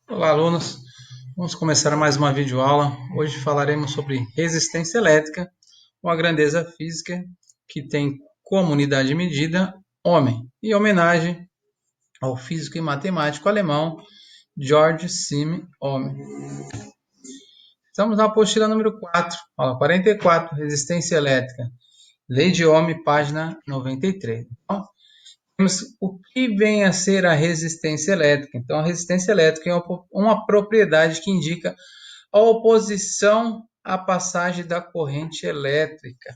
Olá, alunos. Vamos começar mais uma videoaula. Hoje falaremos sobre resistência elétrica, uma grandeza física que tem como unidade de medida ohmm, em homenagem ao físico e matemático alemão Georg Siemens Ohm. Estamos na apostila número 4, aula 44, resistência elétrica, lei de Ohm, página 93. Então, o que vem a ser a resistência elétrica? Então, a resistência elétrica é uma propriedade que indica a oposição à passagem da corrente elétrica.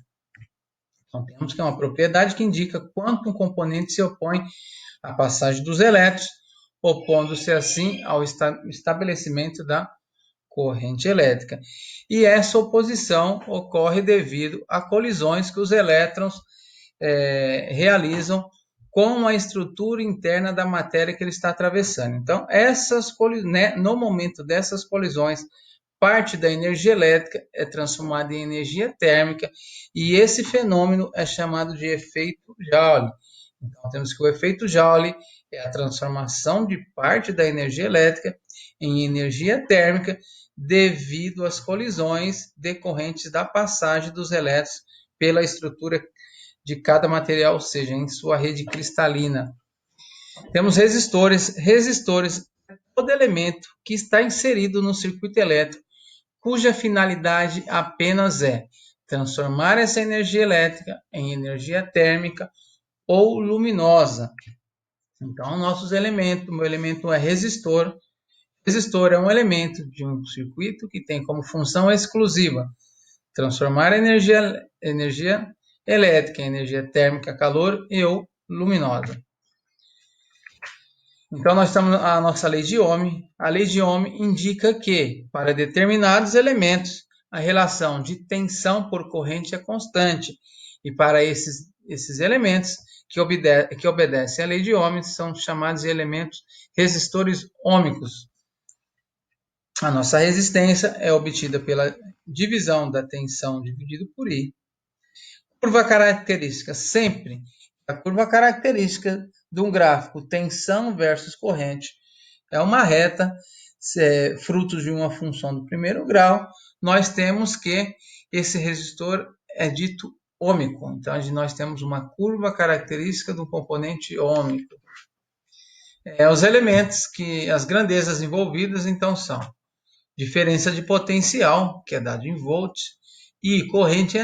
Então, temos que é uma propriedade que indica quanto um componente se opõe à passagem dos elétrons, opondo-se assim ao estabelecimento da corrente elétrica. E essa oposição ocorre devido a colisões que os elétrons realizam com a estrutura interna da matéria que ele está atravessando. Então, no momento dessas colisões, parte da energia elétrica é transformada em energia térmica e esse fenômeno é chamado de efeito Joule. Então, temos que o efeito Joule é a transformação de parte da energia elétrica em energia térmica devido às colisões decorrentes da passagem dos elétrons pela estrutura de cada material, ou seja, em sua rede cristalina. Temos resistores. Resistores é todo elemento que está inserido no circuito elétrico, cuja finalidade apenas é transformar essa energia elétrica em energia térmica ou luminosa. Então, nossos elementos, o meu elemento é resistor. Resistor é um elemento de um circuito que tem como função exclusiva transformar a energia elétrica em energia térmica, calor e ou luminosa. Então, nós temos a nossa lei de Ohm. A lei de Ohm indica que, para determinados elementos, a relação de tensão por corrente é constante. E para esses elementos que obedecem à lei de Ohm, são chamados de elementos resistores ôhmicos. A nossa resistência é obtida pela divisão da tensão dividido por I. Curva característica, sempre a curva característica de um gráfico tensão versus corrente é uma reta, fruto de uma função do primeiro grau. Nós temos que esse resistor é dito ôhmico. Então, nós temos uma curva característica do componente ôhmico. Os elementos as grandezas envolvidas, então, são diferença de potencial, que é dado em volts, e corrente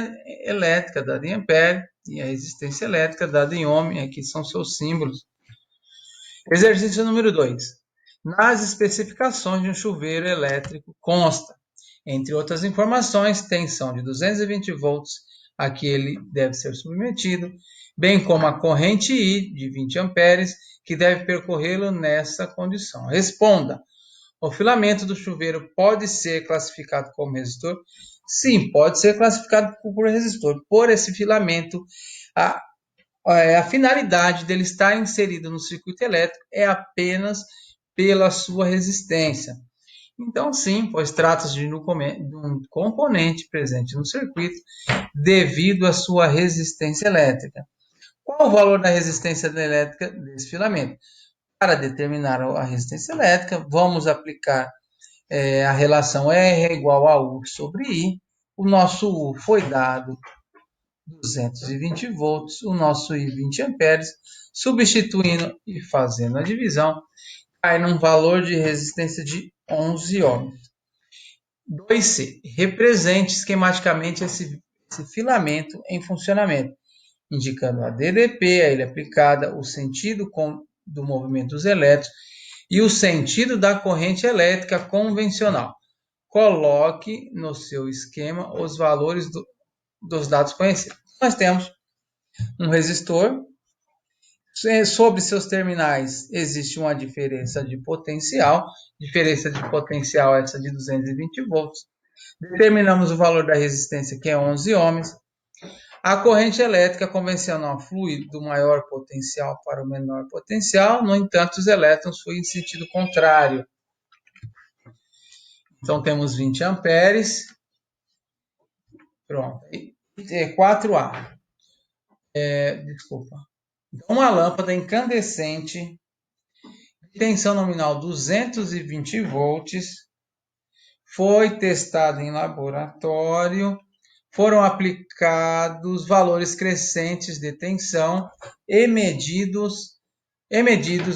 elétrica, dada em ampere, e a resistência elétrica, dada em ohm, aqui são seus símbolos. Exercício número 2. Nas especificações de um chuveiro elétrico consta, entre outras informações, tensão de 220 volts a que ele deve ser submetido, bem como a corrente I de 20 amperes que deve percorrê-lo nessa condição. Responda. O filamento do chuveiro pode ser classificado como resistor? Sim, pode ser classificado por resistor. Por esse filamento, a finalidade dele estar inserido no circuito elétrico é apenas pela sua resistência. Então, sim, pois trata-se de um componente presente no circuito devido à sua resistência elétrica. Qual o valor da resistência elétrica desse filamento? Para determinar a resistência elétrica, vamos aplicar a relação R é igual a U sobre I. O nosso U foi dado 220 volts, o nosso I 20 amperes. Substituindo e fazendo a divisão, cai num valor de resistência de 11 ohms. 2C. Represente esquematicamente esse filamento em funcionamento, indicando a DDP, a ele aplicada, o sentido do movimento dos elétrons e o sentido da corrente elétrica convencional. Coloque no seu esquema os valores dos dados conhecidos. Nós temos um resistor. Sobre seus terminais existe uma diferença de potencial. Diferença de potencial essa de 220 volts. Determinamos o valor da resistência, que é 11 ohms. A corrente elétrica convencional flui do maior potencial para o menor potencial. No entanto, os elétrons fluem em sentido contrário. Então, temos 20 amperes. Pronto. 4A. Desculpa. Uma lâmpada incandescente tensão nominal 220 volts, foi testado em laboratório, foram aplicados valores crescentes de tensão e medidos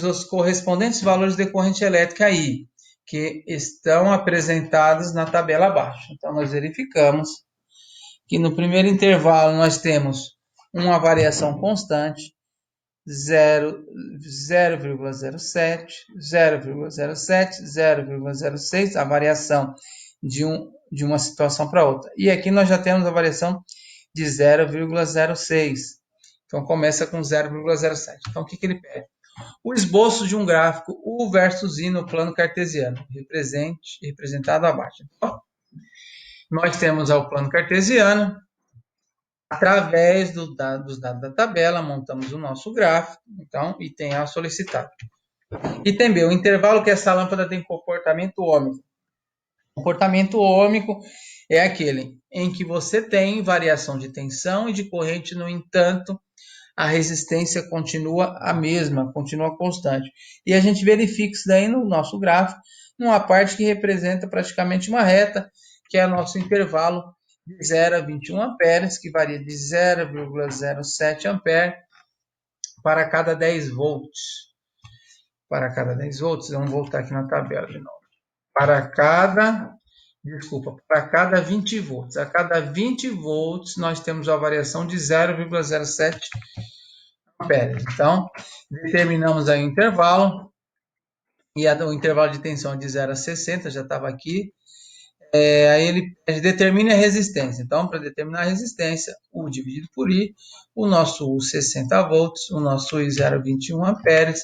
os correspondentes valores de corrente elétrica I, que estão apresentados na tabela abaixo. Então, nós verificamos que no primeiro intervalo nós temos uma variação constante, 0,07, 0,07, 0,06, a variação de uma situação para outra. E aqui nós já temos a variação de 0,06. Então, começa com 0,07. Então, o que ele pede? O esboço de um gráfico U versus I no plano cartesiano, representado abaixo. Então, nós temos o plano cartesiano. Através dos dados da tabela, montamos o nosso gráfico, então, e tem A solicitado. Item B, o intervalo que essa lâmpada tem comportamento ôhmico. Comportamento ôhmico é aquele em que você tem variação de tensão e de corrente, no entanto, a resistência continua a mesma, continua constante. E a gente verifica isso daí no nosso gráfico, numa parte que representa praticamente uma reta, que é o nosso intervalo de 0 a 21 amperes, que varia de 0,07 ampere para cada 10 volts. Para cada 10 volts, vamos voltar aqui na tabela de novo. Para cada 20 volts. A cada 20 volts, nós temos a variação de 0,07 amperes. Então, determinamos aí o intervalo, e o intervalo de tensão é de 0 a 60, já estava aqui. Aí ele determina a resistência. Então, para determinar a resistência, U dividido por I, o nosso U 60 volts, o nosso I 0,21 amperes.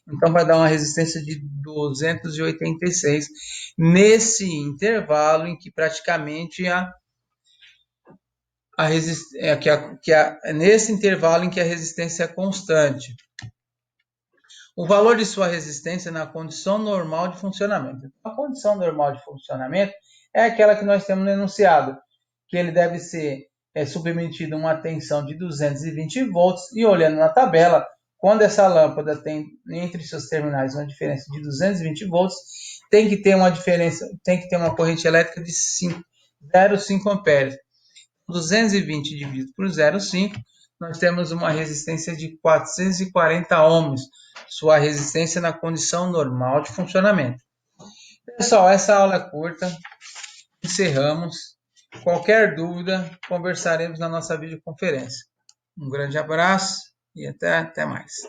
Então, vai dar uma resistência de 286 nesse intervalo em que praticamente nesse intervalo em que a resistência é constante. O valor de sua resistência na condição normal de funcionamento. A condição normal de funcionamento é aquela que nós temos no enunciado, que ele deve ser submetido a uma tensão de 220 volts, e olhando na tabela, quando essa lâmpada tem entre seus terminais uma diferença de 220 volts, tem que ter uma corrente elétrica de 0,5 amperes. 220 dividido por 0,5, nós temos uma resistência de 440 ohms, sua resistência na condição normal de funcionamento. Pessoal, essa aula é curta, encerramos. Qualquer dúvida, conversaremos na nossa videoconferência. Um grande abraço e até mais.